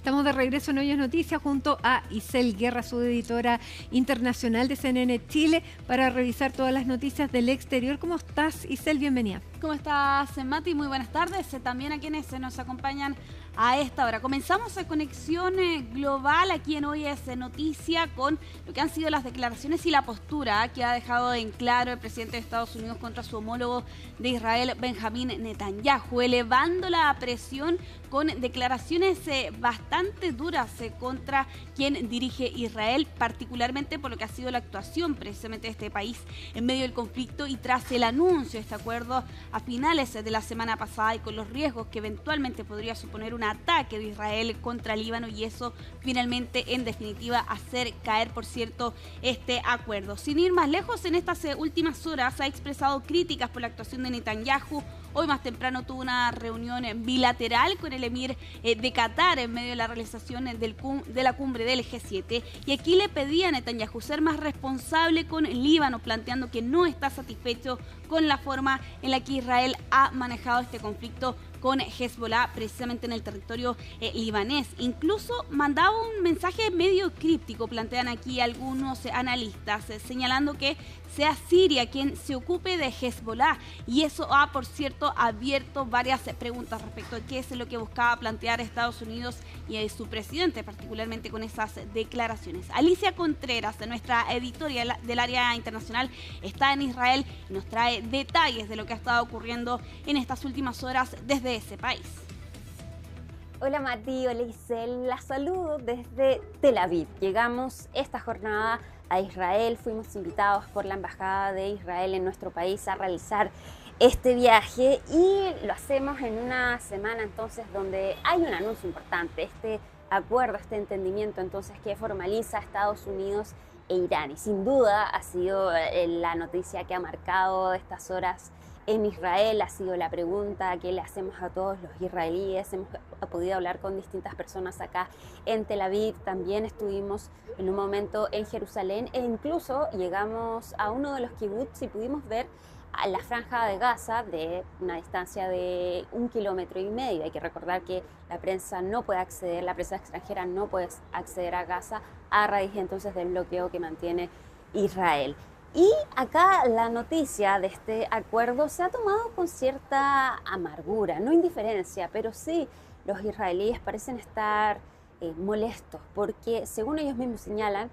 Estamos de regreso en Hoy es Noticia junto a Isel Guerra, su editora internacional de CNN Chile, para revisar todas las noticias del exterior. ¿Cómo estás, Isel? Bienvenida. ¿Cómo estás, Mati? Muy buenas tardes. También a quienes nos acompañan a esta hora. Comenzamos a conexión global aquí en Hoy es Noticia con lo que han sido las declaraciones y la postura que ha dejado en claro el presidente de Estados Unidos contra su homólogo de Israel, Benjamín Netanyahu, elevando la presión con declaraciones bastante duras contra quien dirige Israel, particularmente por lo que ha sido la actuación precisamente de este país en medio del conflicto y tras el anuncio de este acuerdo a finales de la semana pasada y con los riesgos que eventualmente podría suponer un ataque de Israel contra Líbano y eso finalmente en definitiva hacer caer, por cierto, este acuerdo. Sin ir más lejos, en estas últimas horas ha expresado críticas por la actuación de Netanyahu. Hoy más temprano tuvo una reunión bilateral con el emir de Qatar en medio de la realización de la cumbre del G7 y aquí le pedía a Netanyahu ser más responsable con Líbano, planteando que no está satisfecho con la forma en la que Israel ha manejado este conflicto con Hezbollah precisamente en el territorio libanés. Incluso mandaba un mensaje medio críptico, plantean aquí algunos analistas, señalando que sea Siria quien se ocupe de Hezbollah y eso ha, por cierto, abierto varias preguntas respecto a qué es lo que buscaba plantear Estados Unidos y su presidente, particularmente con esas declaraciones. Alicia Contreras, nuestra editora del área internacional, está en Israel y nos trae detalles de lo que ha estado ocurriendo en estas últimas horas desde ese país. Hola Mati, hola Isel, la saludo desde Tel Aviv. Llegamos esta jornada a Israel, fuimos invitados por la Embajada de Israel en nuestro país a realizar este viaje y lo hacemos en una semana entonces donde hay un anuncio importante, este acuerdo, este entendimiento entonces que formaliza Estados Unidos e Irán y sin duda ha sido la noticia que ha marcado estas horas en Israel, ha sido la pregunta que le hacemos a todos los israelíes. Hemos podido hablar con distintas personas acá en Tel Aviv, también estuvimos en un momento en Jerusalén e incluso llegamos a uno de los kibbutz y pudimos ver a la franja de Gaza de una distancia de 1,5 kilómetros. Hay que recordar que la prensa no puede acceder, la prensa extranjera no puede acceder a Gaza a raíz entonces del bloqueo que mantiene Israel. Y acá la noticia de este acuerdo se ha tomado con cierta amargura, no indiferencia, pero sí los israelíes parecen estar molestos porque según ellos mismos señalan,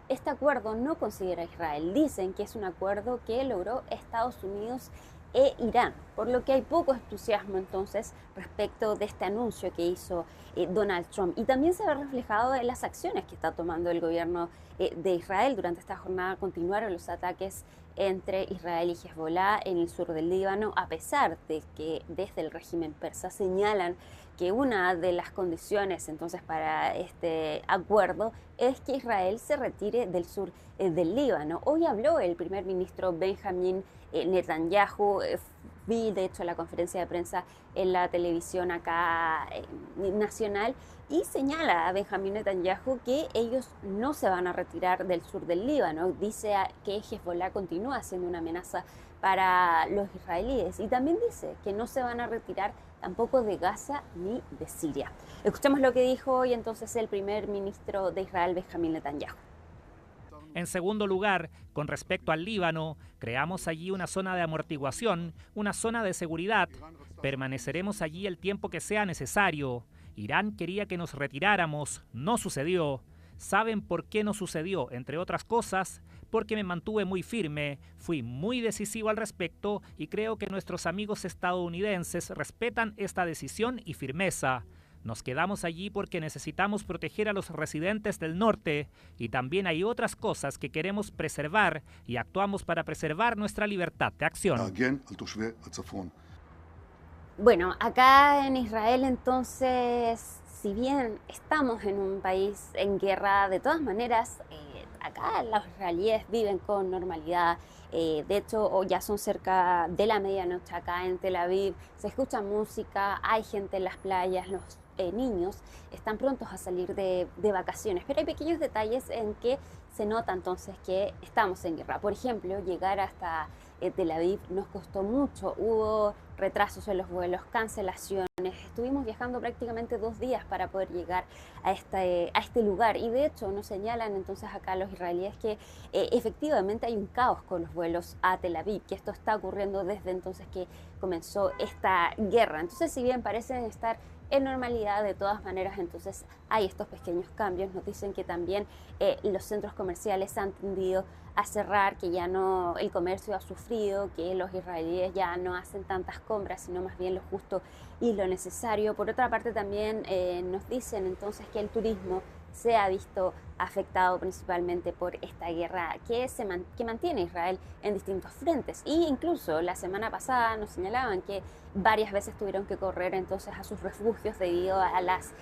este acuerdo no considera a Israel. Dicen que es un acuerdo que logró Estados Unidos e Irán, por lo que hay poco entusiasmo entonces respecto de este anuncio que hizo Donald Trump y también se ve reflejado en las acciones que está tomando el gobierno de Israel. Durante esta jornada continuaron los ataques entre Israel y Hezbollah en el sur del Líbano, a pesar de que desde el régimen persa señalan que una de las condiciones entonces para este acuerdo es que Israel se retire del sur del Líbano. Hoy habló el primer ministro Benjamín Netanyahu, vi de hecho la conferencia de prensa en la televisión acá nacional y señala a Benjamín Netanyahu que ellos no se van a retirar del sur del Líbano. Dice que Hezbollah continúa siendo una amenaza para los israelíes y también dice que no se van a retirar tampoco de Gaza ni de Siria. Escuchemos lo que dijo hoy entonces el primer ministro de Israel, Benjamín Netanyahu. En segundo lugar, con respecto al Líbano, creamos allí una zona de amortiguación, una zona de seguridad. Permaneceremos allí el tiempo que sea necesario. Irán quería que nos retiráramos, no sucedió. ¿Saben por qué no sucedió? Entre otras cosas, porque me mantuve muy firme, fui muy decisivo al respecto y creo que nuestros amigos estadounidenses respetan esta decisión y firmeza. Nos quedamos allí porque necesitamos proteger a los residentes del norte y también hay otras cosas que queremos preservar y actuamos para preservar nuestra libertad de acción. Bueno, acá en Israel entonces, si bien estamos en un país en guerra, de todas maneras, acá los israelíes viven con normalidad. De hecho, ya son cerca de la medianoche acá en Tel Aviv, se escucha música, hay gente en las playas, los niños están prontos a salir de vacaciones, pero hay pequeños detalles en que se nota entonces que estamos en guerra. Por ejemplo, llegar hasta Tel Aviv nos costó mucho, hubo retrasos en los vuelos, cancelaciones, estuvimos viajando prácticamente 2 días para poder llegar a este lugar, y de hecho nos señalan entonces acá los israelíes que efectivamente hay un caos con los vuelos a Tel Aviv, que esto está ocurriendo desde entonces que comenzó esta guerra. Entonces, si bien parecen estar en normalidad, de todas maneras entonces hay estos pequeños cambios. Nos dicen que también los centros comerciales han tendido a cerrar, que ya no, el comercio ha sufrido, que los israelíes ya no hacen tantas compras, sino más bien lo justo y lo necesario. Por otra parte, también nos dicen entonces que el turismo se ha visto afectado principalmente por esta guerra que mantiene Israel en distintos frentes. E incluso la semana pasada nos señalaban que varias veces tuvieron que correr entonces a sus refugios debido a las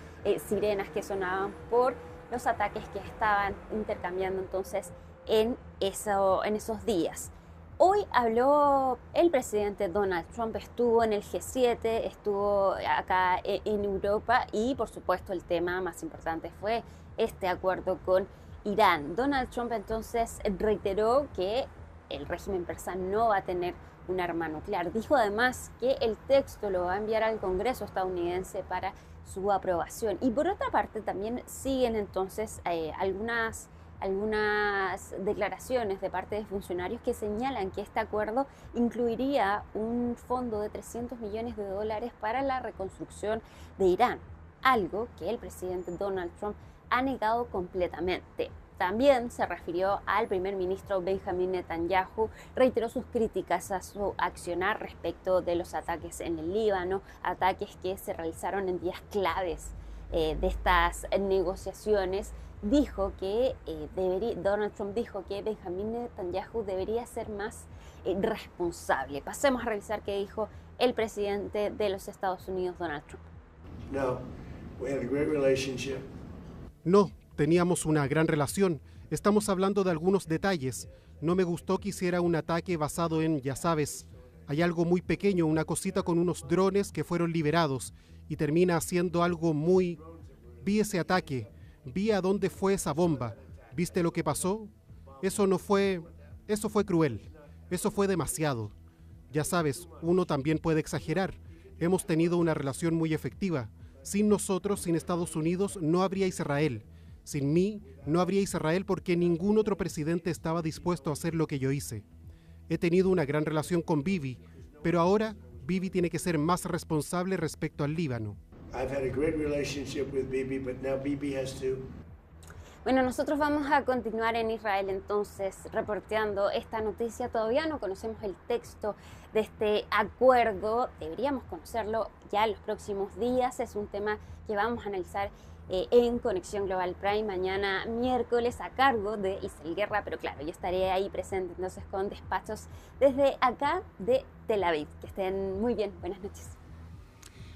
sirenas que sonaban por los ataques que estaban intercambiando entonces en esos días. Hoy habló el presidente Donald Trump, estuvo en el G7, estuvo acá en Europa, y por supuesto el tema más importante fue este acuerdo con Irán. Donald Trump entonces reiteró que el régimen persa no va a tener un arma nuclear. Dijo además que el texto lo va a enviar al Congreso estadounidense para su aprobación. Y por otra parte también siguen entonces algunas declaraciones de parte de funcionarios que señalan que este acuerdo incluiría un fondo de $300 millones para la reconstrucción de Irán, algo que el presidente Donald Trump ha negado completamente. También se refirió al primer ministro Benjamin Netanyahu, reiteró sus críticas a su accionar respecto de los ataques en el Líbano, ataques que se realizaron en días claves de estas negociaciones. Donald Trump dijo que Benjamin Netanyahu debería ser más responsable. Pasemos a revisar qué dijo el presidente de los Estados Unidos, Donald Trump. No, teníamos una gran relación. Estamos hablando de algunos detalles. No me gustó que hiciera un ataque basado en, ya sabes, hay algo muy pequeño, una cosita con unos drones que fueron liberados, y termina haciendo algo muy... Vi ese ataque. Vi a dónde fue esa bomba. ¿Viste lo que pasó? Eso fue cruel. Eso fue demasiado. Ya sabes, uno también puede exagerar. Hemos tenido una relación muy efectiva. Sin nosotros, sin Estados Unidos, no habría Israel. Sin mí, no habría Israel porque ningún otro presidente estaba dispuesto a hacer lo que yo hice. He tenido una gran relación con Bibi, pero ahora Bibi tiene que ser más responsable respecto al Líbano. Bueno, nosotros vamos a continuar en Israel entonces reporteando esta noticia. Todavía no conocemos el texto de este acuerdo, deberíamos conocerlo ya en los próximos días. Es un tema que vamos a analizar en Conexión Global Prime mañana miércoles a cargo de Isel Guerra, pero claro, yo estaré ahí presente entonces con despachos desde acá de Tel Aviv. Que estén muy bien, buenas noches.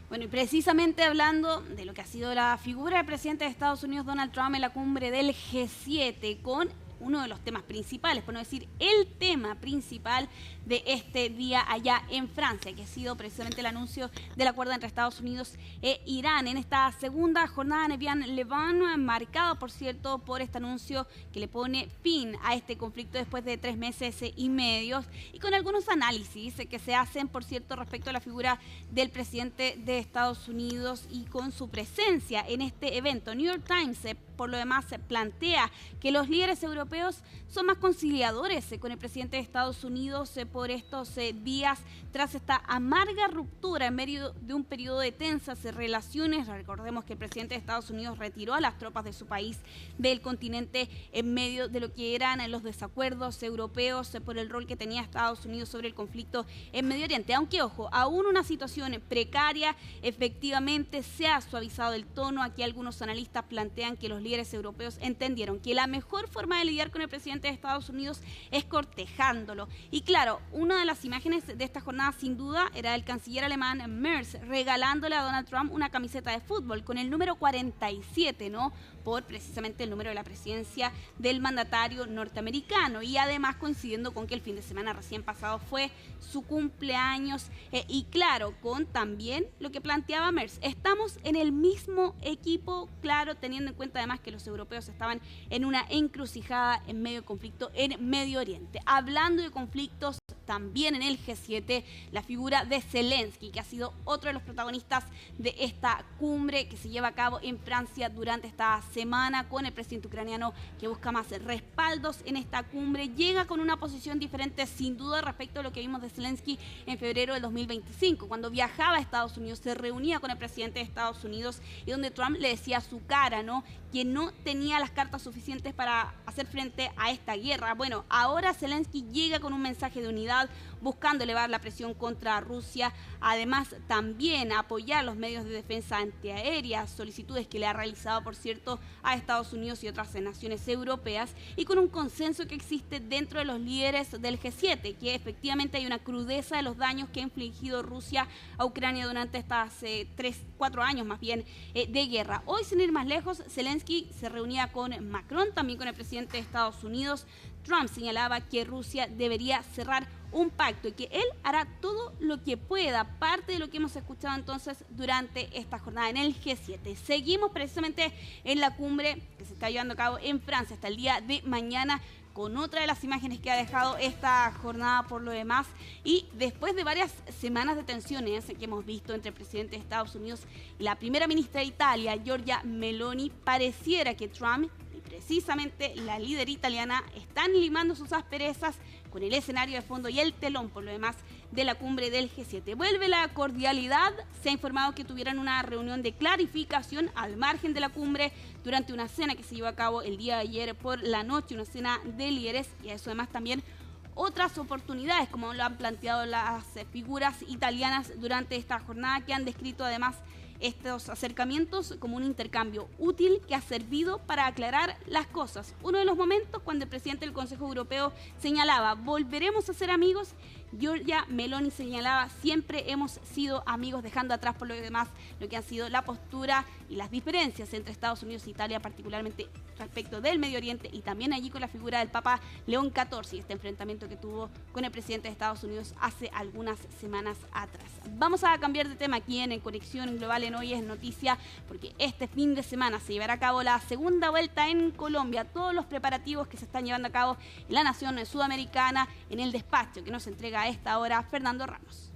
Bueno, y precisamente hablando de lo que ha sido la figura del presidente de Estados Unidos, Donald Trump, en la cumbre del G7, con uno de los temas principales, por no decir el tema principal de este día allá en Francia, que ha sido precisamente el anuncio del acuerdo entre Estados Unidos e Irán. En esta segunda jornada en Evian-le-Bain, marcado, por cierto, por este anuncio que le pone fin a este conflicto después de 3 meses y medio, y con algunos análisis que se hacen, por cierto, respecto a la figura del presidente de Estados Unidos y con su presencia en este evento. New York Times, por lo demás, plantea que los líderes europeos son más conciliadores con el presidente de Estados Unidos por estos días tras esta amarga ruptura en medio de un periodo de tensas relaciones. Recordemos que el presidente de Estados Unidos retiró a las tropas de su país del continente en medio de lo que eran los desacuerdos europeos por el rol que tenía Estados Unidos sobre el conflicto en Medio Oriente. Aunque, ojo, aún una situación precaria, efectivamente se ha suavizado el tono. Aquí algunos analistas plantean que los líderes europeos entendieron que la mejor forma de lidiar con el presidente de Estados Unidos es cortejándolo. Y claro, una de las imágenes de esta jornada sin duda era el canciller alemán Merz regalándole a Donald Trump una camiseta de fútbol con el número 47, ¿no? Por precisamente el número de la presidencia del mandatario norteamericano, y además coincidiendo con que el fin de semana recién pasado fue su cumpleaños, y claro, con también lo que planteaba Merz, estamos en el mismo equipo, claro, teniendo en cuenta además que los europeos estaban en una encrucijada en medio de conflicto en Medio Oriente. Hablando de conflictos, también en el G7, la figura de Zelensky, que ha sido otro de los protagonistas de esta cumbre que se lleva a cabo en Francia durante esta semana, con el presidente ucraniano que busca más respaldos en esta cumbre. Llega con una posición diferente sin duda respecto a lo que vimos de Zelensky en febrero del 2025, cuando viajaba a Estados Unidos, se reunía con el presidente de Estados Unidos y donde Trump le decía a su cara, ¿no?, que no tenía las cartas suficientes para hacer frente a esta guerra. Bueno, ahora Zelensky llega con un mensaje de unidad, buscando elevar la presión contra Rusia, además también apoyar los medios de defensa antiaérea, solicitudes que le ha realizado, por cierto, a Estados Unidos y otras naciones europeas, y con un consenso que existe dentro de los líderes del G7, que efectivamente hay una crudeza de los daños que ha infligido Rusia a Ucrania durante estas 4 años más bien de guerra. Hoy, sin ir más lejos, Zelensky se reunía con Macron, también con el presidente de Estados Unidos. Trump señalaba que Rusia debería cerrar un pacto y que él hará todo lo que pueda, parte de lo que hemos escuchado entonces durante esta jornada en el G7. Seguimos precisamente en la cumbre que se está llevando a cabo en Francia hasta el día de mañana, con otra de las imágenes que ha dejado esta jornada por lo demás, y después de varias semanas de tensiones que hemos visto entre el presidente de Estados Unidos y la primera ministra de Italia, Giorgia Meloni, pareciera que Trump y precisamente la líder italiana están limando sus asperezas con el escenario de fondo y el telón por lo demás de la cumbre del G7. Vuelve la cordialidad, se ha informado que tuvieron una reunión de clarificación al margen de la cumbre durante una cena que se llevó a cabo el día de ayer por la noche, una cena de líderes, y a eso además también otras oportunidades, como lo han planteado las figuras italianas durante esta jornada, que han descrito además estos acercamientos como un intercambio útil que ha servido para aclarar las cosas. Uno de los momentos cuando el presidente del Consejo Europeo señalaba, volveremos a ser amigos, Giorgia Meloni señalaba, siempre hemos sido amigos, dejando atrás por lo demás lo que han sido la postura y las diferencias entre Estados Unidos e Italia, particularmente respecto del Medio Oriente, y también allí con la figura del Papa León XIV y este enfrentamiento que tuvo con el presidente de Estados Unidos hace algunas semanas atrás. Vamos a cambiar de tema aquí en Conexión Global en Hoy es Noticia, porque este fin de semana se llevará a cabo la segunda vuelta en Colombia, todos los preparativos que se están llevando a cabo en la nación sudamericana, en el despacho que nos entrega a esta hora Fernando Ramos.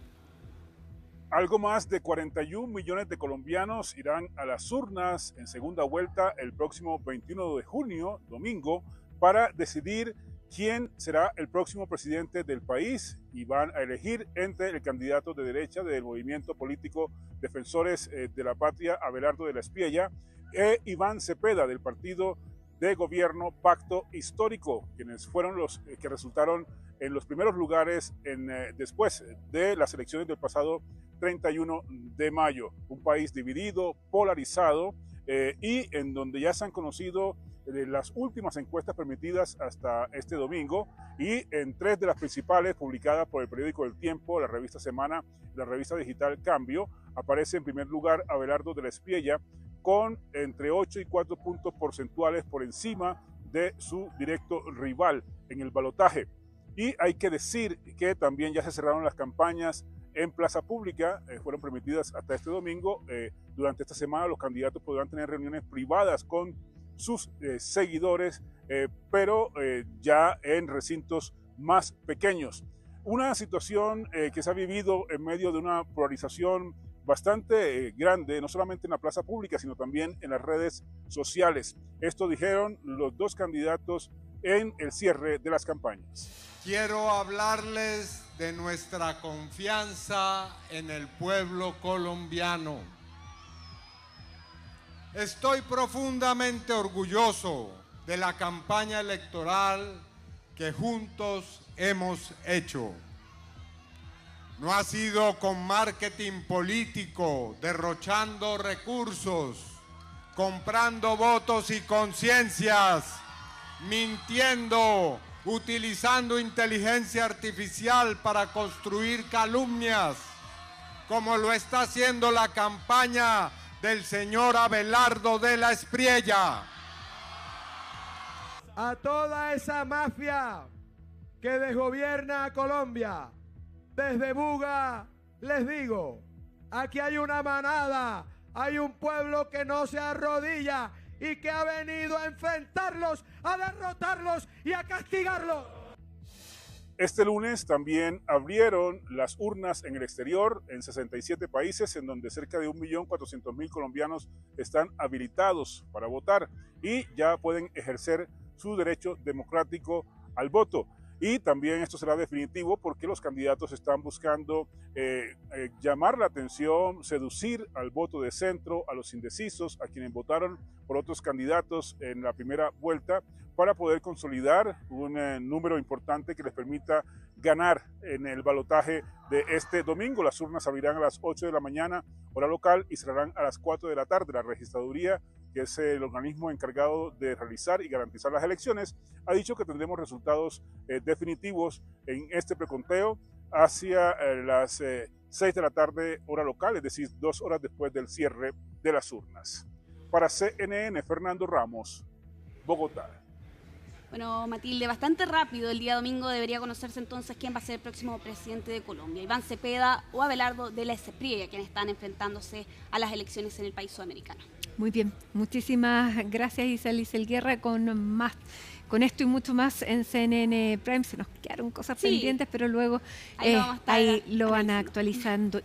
Algo más de 41 millones de colombianos irán a las urnas en segunda vuelta el próximo 21 de junio, domingo, para decidir quién será el próximo presidente del país, y van a elegir entre el candidato de derecha del movimiento político Defensores de la Patria, Abelardo de la Espriella, e Iván Cepeda del partido de gobierno Pacto Histórico, quienes fueron los que resultaron en los primeros lugares después de las elecciones del pasado 31 de mayo. Un país dividido, polarizado, y en donde ya se han conocido las últimas encuestas permitidas hasta este domingo, y en 3 de las principales publicadas por el periódico El Tiempo, la revista Semana, la revista digital Cambio, aparece en primer lugar Abelardo de la Espriella, con entre 8 y 4 puntos porcentuales por encima de su directo rival en el balotaje. Y hay que decir que también ya se cerraron las campañas en plaza pública, fueron permitidas hasta este domingo. Durante esta semana los candidatos podrán tener reuniones privadas con sus seguidores, pero ya en recintos más pequeños. Una situación que se ha vivido en medio de una polarización bastante grande, no solamente en la plaza pública, sino también en las redes sociales. Esto dijeron los dos candidatos en el cierre de las campañas. Quiero hablarles de nuestra confianza en el pueblo colombiano. Estoy profundamente orgulloso de la campaña electoral que juntos hemos hecho. No ha sido con marketing político, derrochando recursos, comprando votos y conciencias, mintiendo, utilizando inteligencia artificial para construir calumnias, como lo está haciendo la campaña del señor Abelardo de la Espriella. A toda esa mafia que desgobierna a Colombia, desde Buga les digo, aquí hay una manada, hay un pueblo que no se arrodilla y que ha venido a enfrentarlos, a derrotarlos y a castigarlos. Este lunes también abrieron las urnas en el exterior en 67 países, en donde cerca de 1.400.000 colombianos están habilitados para votar y ya pueden ejercer su derecho democrático al voto. Y también esto será definitivo porque los candidatos están buscando llamar la atención, seducir al voto de centro, a los indecisos, a quienes votaron por otros candidatos en la primera vuelta, para poder consolidar un número importante que les permita ganar en el balotaje de este domingo. Las urnas abrirán a las 8 de la mañana, hora local, y cerrarán a las 4 de la tarde. La registraduría, que es el organismo encargado de realizar y garantizar las elecciones, ha dicho que tendremos resultados definitivos en este preconteo hacia las 6 de la tarde, hora local, es decir, 2 horas después del cierre de las urnas. Para CNN, Fernando Ramos, Bogotá. Bueno, Matilde, bastante rápido. El día domingo debería conocerse entonces quién va a ser el próximo presidente de Colombia, Iván Cepeda o Abelardo de la Espriella, quienes están enfrentándose a las elecciones en el país sudamericano. Muy bien, muchísimas gracias Isel Guerra con esto y mucho más en CNN Prime. Se nos quedaron cosas pendientes, pero luego ahí lo van actualizando.